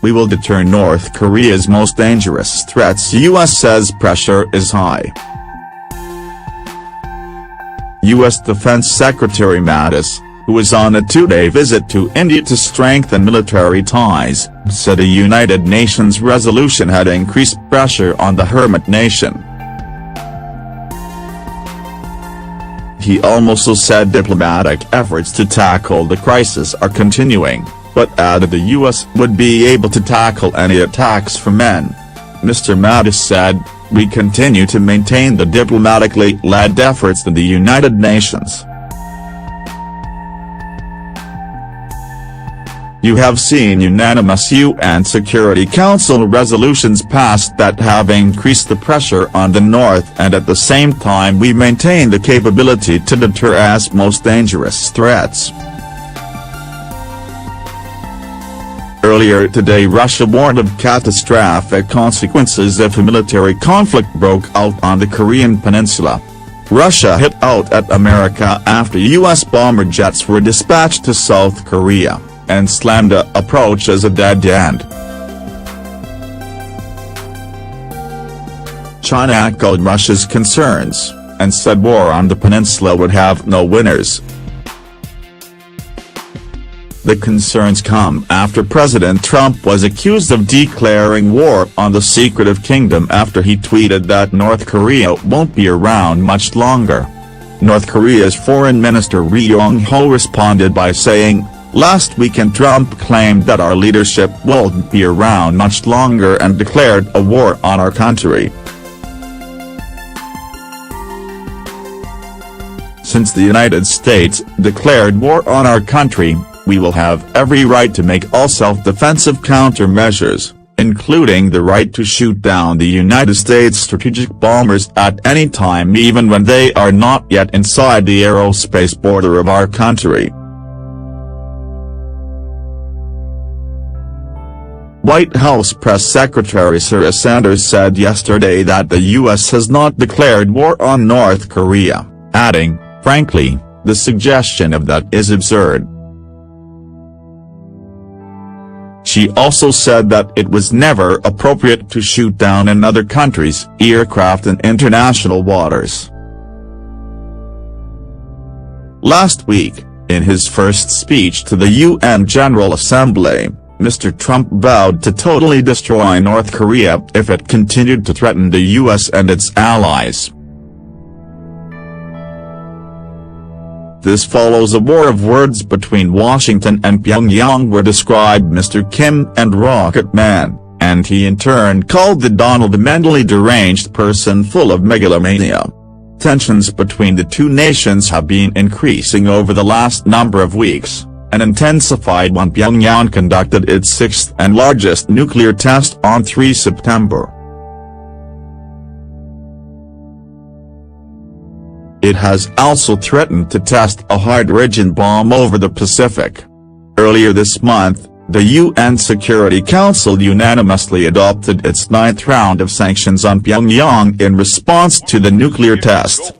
"We will deter North Korea's most dangerous threats." U.S. says pressure is high. U.S. Defence Secretary Mattis, who was on a two-day visit to India to strengthen military ties, said a United Nations resolution had increased pressure on the hermit nation. He also said diplomatic efforts to tackle the crisis are continuing, but added the U.S. would be able to tackle any attacks from men. Mr. Mattis said, "We continue to maintain the diplomatically led efforts in the United Nations. You have seen unanimous UN Security Council resolutions passed that have increased the pressure on the North, and at the same time we maintain the capability to deter as most dangerous threats." Earlier today, Russia warned of catastrophic consequences if a military conflict broke out on the Korean peninsula. Russia hit out at America after U.S. bomber jets were dispatched to South Korea, and slammed the approach as a dead end. China echoed Russia's concerns, and said war on the peninsula would have no winners. The concerns come after President Trump was accused of declaring war on the secretive kingdom after he tweeted that North Korea won't be around much longer. North Korea's Foreign Minister Ri Yong-ho responded by saying, "Last weekend Trump claimed that our leadership won't be around much longer and declared a war on our country." Since the United States declared war on our country, we will have every right to make all self-defensive countermeasures, including the right to shoot down the United States strategic bombers at any time, even when they are not yet inside the aerospace border of our country. White House Press Secretary Sarah Sanders said yesterday that the U.S. has not declared war on North Korea, adding, "Frankly, the suggestion of that is absurd." She also said that it was never appropriate to shoot down another country's aircraft in international waters. Last week, in his first speech to the UN General Assembly, Mr. Trump vowed to totally destroy North Korea if it continued to threaten the U.S. and its allies. This follows a war of words between Washington and Pyongyang where described Mr. Kim and Rocket Man, and he in turn called the Donald a mentally deranged person full of megalomania. Tensions between the two nations have been increasing over the last number of weeks, and intensified when Pyongyang conducted its sixth and largest nuclear test on 3 September. It has also threatened to test a hydrogen bomb over the Pacific. Earlier this month, the UN Security Council unanimously adopted its 9th round of sanctions on Pyongyang in response to the nuclear test.